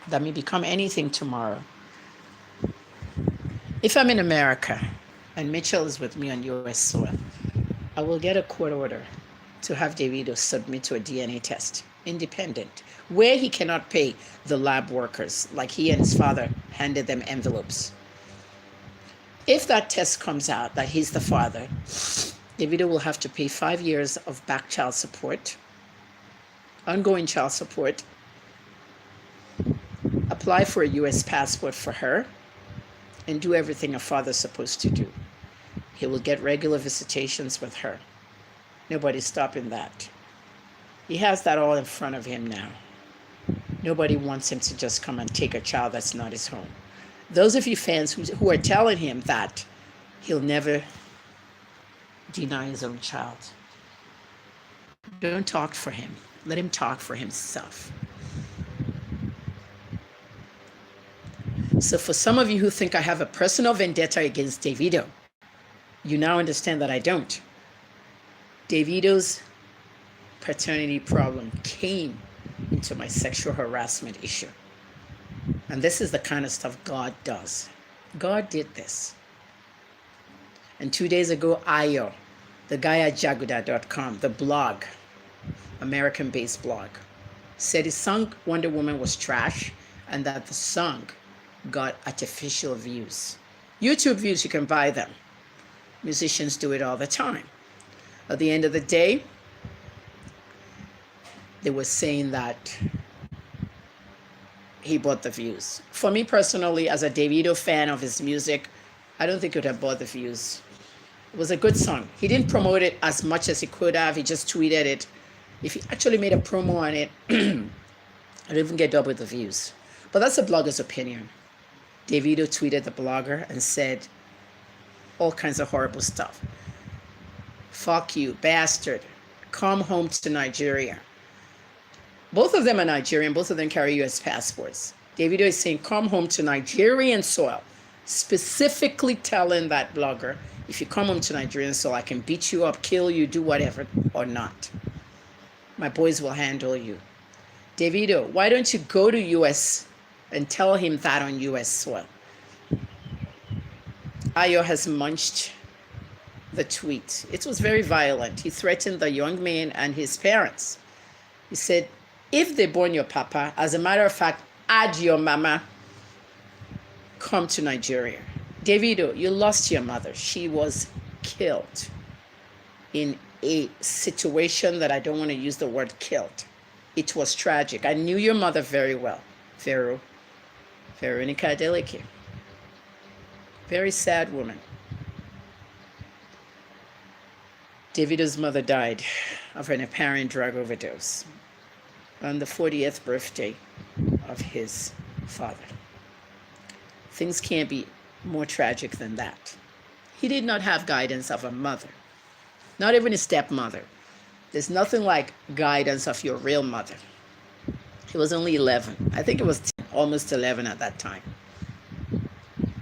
that may become anything tomorrow. If I'm in America and Mitchell is with me on US soil, I will get a court order to have Davido submit to a DNA test, independent, where he cannot pay the lab workers like he and his father handed them envelopes. If that test comes out that he's the father, Davido will have to pay 5 years of back child support, ongoing child support, apply for a US passport for her, and do everything a father's supposed to do. He will get regular visitations with her. Nobody's stopping that. He has that all in front of him now. Nobody wants him to just come and take a child that's not his home. Those of you fans who are telling him that he'll never deny his own child, don't talk for him. Let him talk for himself. So for some of you who think I have a personal vendetta against Davido, you now understand that I don't. Davido's paternity problem came into my sexual harassment issue. And this is the kind of stuff God does. God did this. And 2 days ago, Ayo, the guy at jaguda.com, the blog, American-based blog, said his song Wonder Woman was trash and that the song got artificial views. YouTube views, you can buy them. Musicians do it all the time. At the end of the day, they were saying that he bought the views. For me personally, as a Davido fan of his music, I don't think it would have bought the views. It was a good song. He didn't promote it as much as he could have. He just tweeted it. If he actually made a promo on it, I'd even get double the views. But that's a blogger's opinion. Davido tweeted the blogger and said all kinds of horrible stuff. Fuck you, bastard. Come home to Nigeria. Both of them are Nigerian. Both of them carry US passports. Davido is saying, come home to Nigerian soil. Specifically telling that blogger, if you come home to Nigerian soil, I can beat you up, kill you, do whatever, or not. My boys will handle you. Davido, why don't you go to US and tell him that on US soil? Ayo has munched the tweet. It was very violent. He threatened the young man and his parents. He said, if they born your papa, as a matter of fact, add your mama, come to Nigeria. Davido, you lost your mother. She was killed in a situation that I don't want to use the word killed. It was tragic. I knew your mother very well. Veronica Adeleke. Very sad woman. Davido's mother died of an apparent drug overdose on the 40th birthday of his father. Things can't be more tragic than that. He did not have guidance of a mother, not even a stepmother. There's nothing like guidance of your real mother. He was only 11. I think it was 10, almost 11 at that time.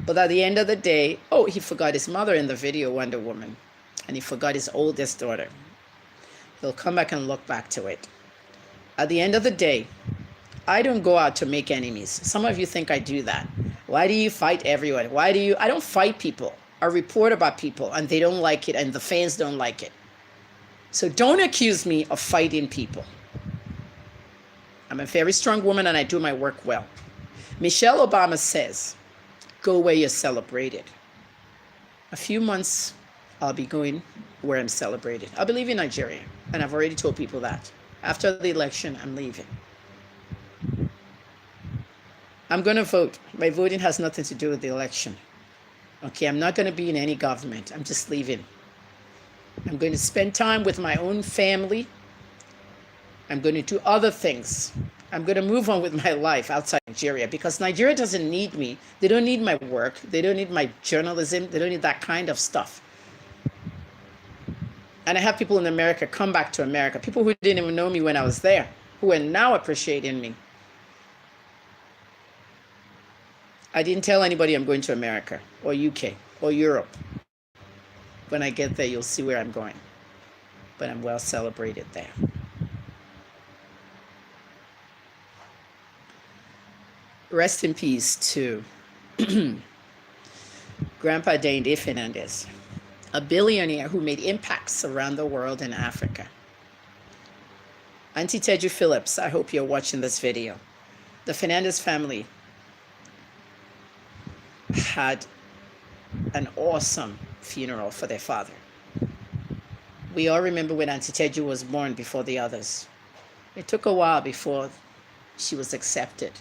But at the end of the day, he forgot his mother in the video, Wonder Woman. And he forgot his oldest daughter. He'll come back and look back to it. At the end of the day, I don't go out to make enemies. Some of you think I do that. Why do you fight everyone? I don't fight people. I report about people and they don't like it and the fans don't like it. So don't accuse me of fighting people. I'm a very strong woman and I do my work well. Michelle Obama says, go where you're celebrated. A few months, I'll be going where I'm celebrated. I'll be leaving Nigeria, and I've already told people that. After the election, I'm leaving. I'm going to vote. My voting has nothing to do with the election. Okay, I'm not going to be in any government. I'm just leaving. I'm going to spend time with my own family. I'm going to do other things. I'm going to move on with my life outside Nigeria because Nigeria doesn't need me. They don't need my work. They don't need my journalism. They don't need that kind of stuff. And I have people in America come back to America, people who didn't even know me when I was there, who are now appreciating me. I didn't tell anybody I'm going to America or UK or Europe. When I get there, you'll see where I'm going. But I'm well celebrated there. Rest in peace to Grandpa Dane Fernandez, a billionaire who made impacts around the world in Africa. Auntie Teju Phillips, I hope you're watching this video. The Fernandez family had an awesome funeral for their father. We all remember when Auntie Teju was born before the others. It took a while before she was accepted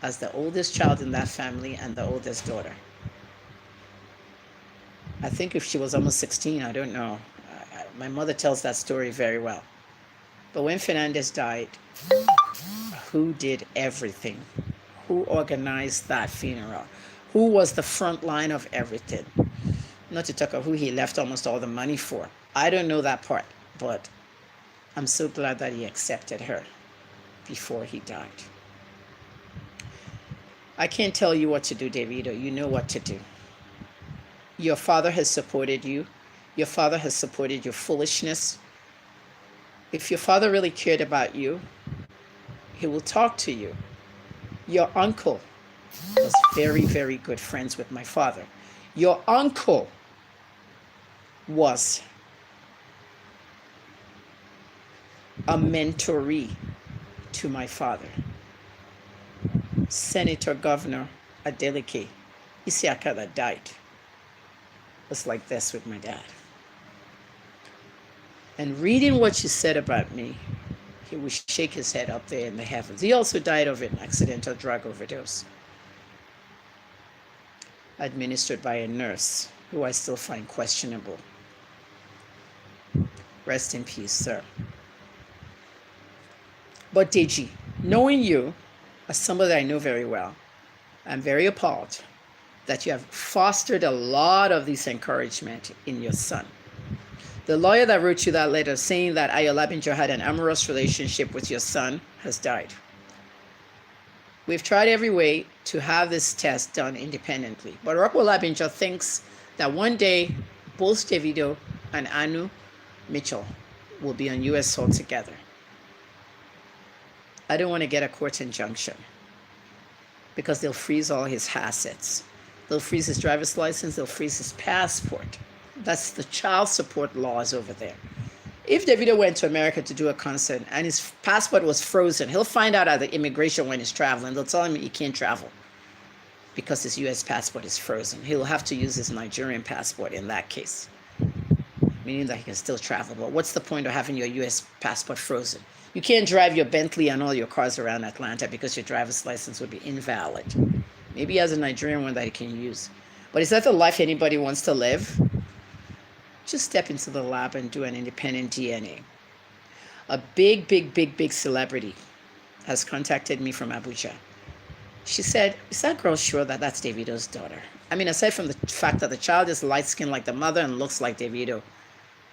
as the oldest child in that family and the oldest daughter. I think if she was almost 16, I don't know. My mother tells that story very well. But when Fernandez died, who did everything? Who organized that funeral? Who was the front line of everything? Not to talk of who he left almost all the money for. I don't know that part, but I'm so glad that he accepted her before he died. I can't tell you what to do, Davido. You know what to do. Your father has supported you. Your father has supported your foolishness. If your father really cared about you, he will talk to you. Your uncle was very, very good friends with my father. Your uncle was a mentoree to my father. Senator Governor Adeleke Isiaka that died was like this with my dad. And reading what you said about me, he would shake his head up there in the heavens. He also died of an accidental drug overdose administered by a nurse who I still find questionable. Rest in peace, sir. But Deji, knowing you as somebody I know very well, I'm very appalled that you have fostered a lot of this encouragement in your son. The lawyer that wrote you that letter saying that Ayolabinjo had an amorous relationship with your son has died. We've tried every way to have this test done independently, but Ayolabinjo thinks that one day both Davido and Anu Mitchell will be on U.S. soil together. I don't want to get a court injunction because they'll freeze all his assets. They'll freeze his driver's license. They'll freeze his passport. That's the child support laws over there. If Davido went to America to do a concert and his passport was frozen, he'll find out at the immigration when he's traveling. They'll tell him he can't travel because his U.S. passport is frozen. He'll have to use his Nigerian passport in that case. meaning that he can still travel. But what's the point of having your U.S. passport frozen? You can't drive your Bentley and all your cars around Atlanta because your driver's license would be invalid. Maybe he has a Nigerian one that he can use. But is that the life anybody wants to live? Just step into the lab and do an independent DNA. A big celebrity has contacted me from Abuja. She said, is that girl sure that that's Davido's daughter? I mean, aside from the fact that the child is light-skinned like the mother and looks like Davido,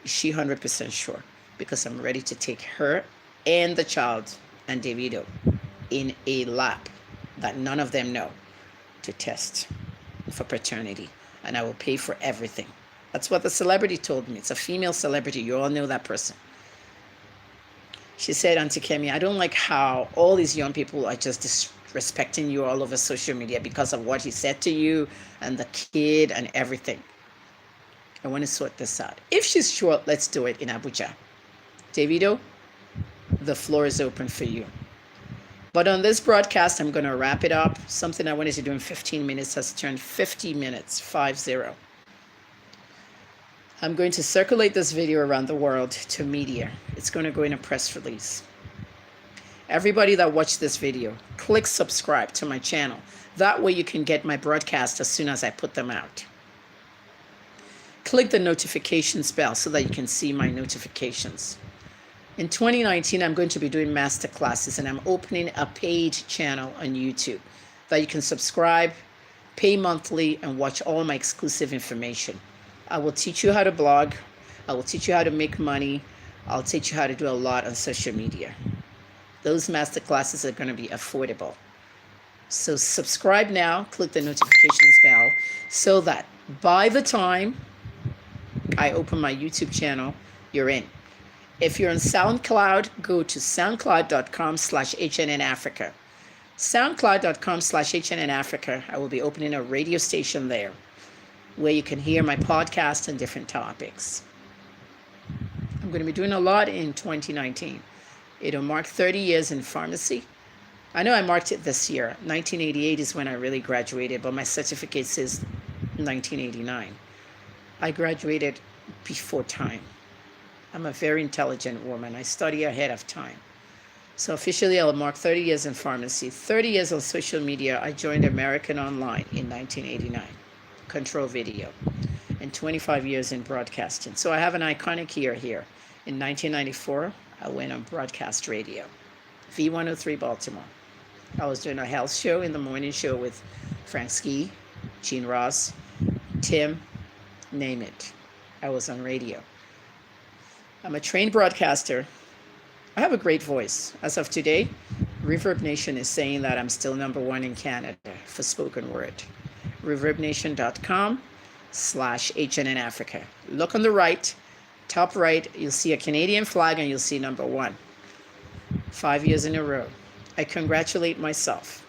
is she 100% sure? Because I'm ready to take her and the child and Davido in a lab that none of them know to test for paternity. And I will pay for everything. That's what the celebrity told me. It's a female celebrity. You all know that person. She said, Auntie Kemi, I don't like how all these young people are just disrespecting you all over social media because of what he said to you and the kid and everything. I want to sort this out. If she's sure, let's do it in Abuja. Davido, the floor is open for you. But on this broadcast, I'm going to wrap it up. Something I wanted to do in 15 minutes has turned 50 minutes, 50. I'm going to circulate this video around the world to media. It's going to go in a press release. Everybody that watched this video, click subscribe to my channel. That way you can get my broadcast as soon as I put them out. Click the notifications bell so that you can see my notifications. In 2019, I'm going to be doing master classes, and I'm opening a paid channel on YouTube that you can subscribe, pay monthly, and watch all my exclusive information. I will teach you how to blog. I will teach you how to make money. I'll teach you how to do a lot on social media. Those master classes are going to be affordable. So subscribe now, click the notifications bell so that by the time I open my YouTube channel, you're in. If you're on SoundCloud, go to soundcloud.com/HNNAfrica. SoundCloud.com/HNNAfrica. I will be opening a radio station there where you can hear my podcast and different topics. I'm going to be doing a lot in 2019. It'll mark 30 years in pharmacy. I know I marked it this year. 1988 is when I really graduated, but my certificate says 1989. I graduated before time. I'm a very intelligent woman. I study ahead of time. So officially, I'll mark 30 years in pharmacy, 30 years on social media. I joined American Online in 1989, Control Video, and 25 years in broadcasting. So I have an iconic year here. In 1994, I went on broadcast radio, V103 Baltimore. I was doing a health show in the morning show with Frank Ski, Gene Ross, Tim, name it. I was on radio. I'm a trained broadcaster. I have a great voice. As of today, Reverb Nation is saying that I'm still #1 in Canada for spoken word. ReverbNation.com/HNNAfrica. Look on the right, top right, you'll see a Canadian flag and you'll see #1. 5 years in a row. I congratulate myself.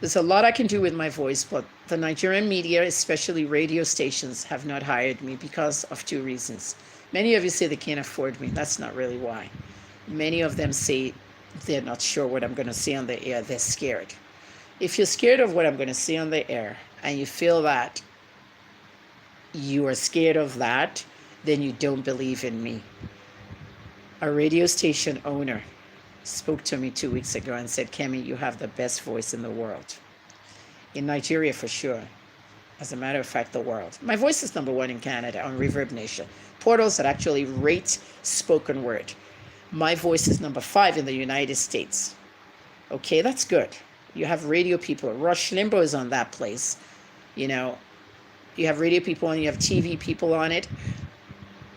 There's a lot I can do with my voice, but the Nigerian media, especially radio stations, have not hired me because of 2 reasons. Many of you say they can't afford me. That's not really why. Many of them say they're not sure what I'm going to say on the air. They're scared. If you're scared of what I'm going to say on the air and you feel that you are scared of that, then you don't believe in me. A radio station owner spoke to me 2 weeks ago and said, Kemi, you have the best voice in the world. In Nigeria, for sure. As a matter of fact, the world. My voice is #1 in Canada on Reverb Nation. Portals that actually rate spoken word. My voice is #5 in the United States. Okay, that's good. You have radio people. Rush Limbaugh is on that place. You know, you have radio people and you have TV people on it.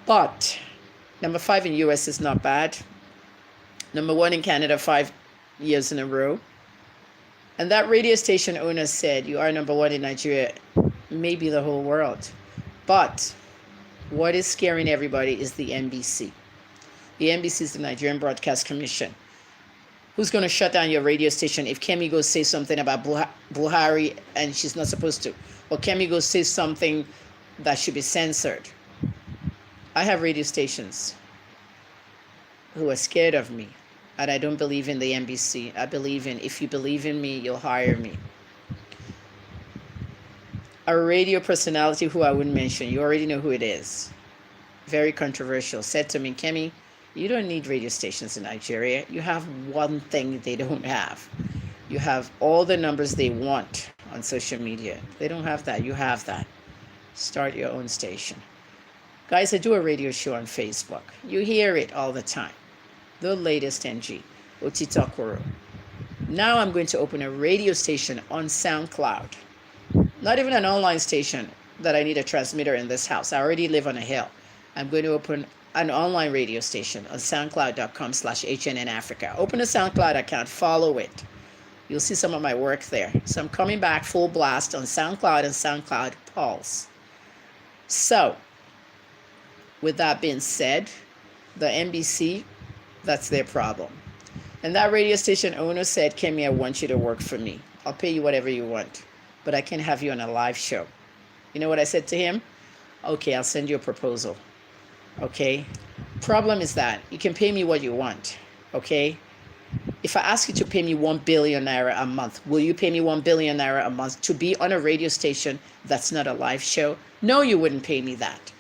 But #5 in US is not bad. #1 in Canada, 5 years in a row. And that radio station owner said, you are #1 in Nigeria, maybe the whole world. But what is scaring everybody is the NBC. The NBC is the Nigerian Broadcast Commission. Who's going to shut down your radio station if Kemi goes say something about Buhari and she's not supposed to? Or Kemi goes say something that should be censored? I have radio stations who are scared of me. And I don't believe in the NBC. I believe in, if you believe in me, you'll hire me. A radio personality who I wouldn't mention. You already know who it is. very controversial, said to me, Kemi, you don't need radio stations in Nigeria. You have one thing they don't have. You have all the numbers they want on social media. They don't have that. You have that. Start your own station. Guys, I do a radio show on Facebook. You hear it all the time. The latest NG, Otitakoro. Now I'm going to open a radio station on SoundCloud. Not even an online station that I need a transmitter in this house. I already live on a hill. I'm going to open an online radio station on soundcloud.com/HNN Africa. Open a SoundCloud account, follow it. You'll see some of my work there. So I'm coming back full blast on SoundCloud and SoundCloud Pulse. So, with that being said, the NBC, that's their problem. And that radio station owner said, Kemi, I want you to work for me. I'll pay you whatever you want, but I can't have you on a live show. You know what I said to him? Okay, I'll send you a proposal. Okay? Problem is that you can pay me what you want. Okay? If I ask you to pay me 1 billion naira a month, will you pay me 1 billion naira a month to be on a radio station that's not a live show? No, you wouldn't pay me that.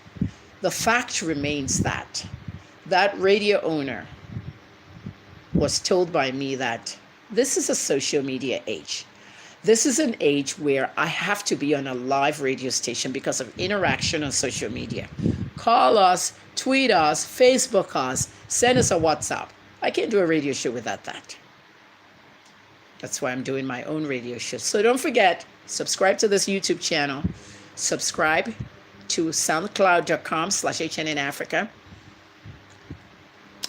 The fact remains that that radio owner was told by me that this is a social media age. This is an age where I have to be on a live radio station because of interaction on social media. Call us, tweet us, Facebook us, send us a WhatsApp. I can't do a radio show without that. That's why I'm doing my own radio show. So don't forget, subscribe to this YouTube channel. Subscribe to soundcloud.com/HNN Africa.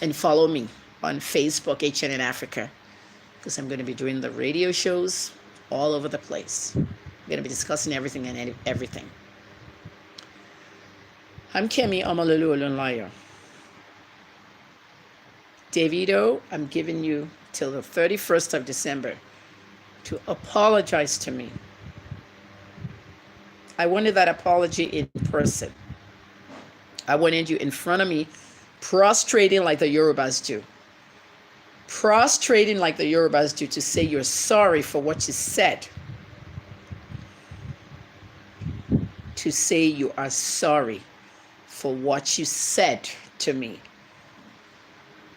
And follow me on Facebook, HNN Africa, because I'm going to be doing the radio shows all over the place. I'm going to be discussing everything and everything. I'm Kemi Olunloyo. Davido, I'm giving you till the 31st of December to apologize to me. I wanted that apology in person. I wanted you in front of me, prostrating like the Yorubas do. Prostrating like the Yorubas do to say you're sorry for what you said. To say you are sorry for what you said to me.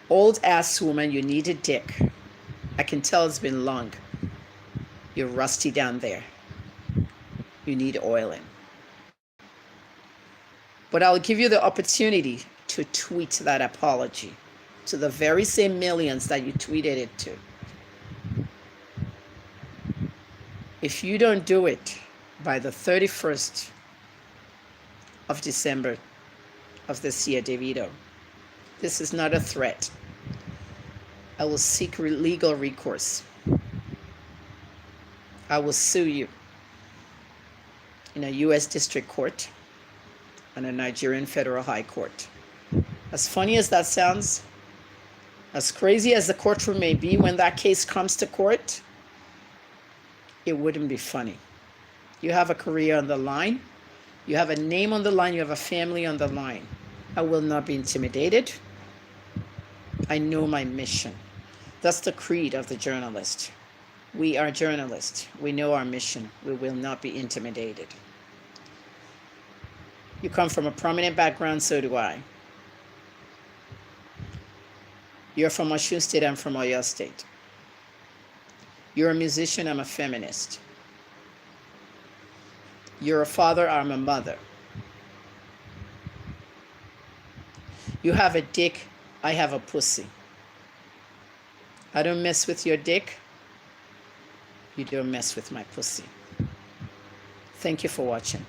Old ass woman, you need a dick. I can tell it's been long. You're rusty down there. You need oiling. But I'll give you the opportunity to tweet that apology to the very same millions that you tweeted it to. If you don't do it by the 31st of December of this year, Davido, this is not a threat. I will seek legal recourse. I will sue you in a U.S. District Court and a Nigerian Federal High Court. As funny as that sounds, as crazy as the courtroom may be when that case comes to court, it wouldn't be funny. You have a career on the line. You have a name on the line. You have a family on the line. I will not be intimidated. I know my mission. That's the creed of the journalist. We are journalists. We know our mission. We will not be intimidated. You come from a prominent background, so do I. You're from Osun State, I'm from Oyo State. You're a musician, I'm a feminist. You're a father, I'm a mother. You have a dick, I have a pussy. I don't mess with your dick. You don't mess with my pussy. Thank you for watching.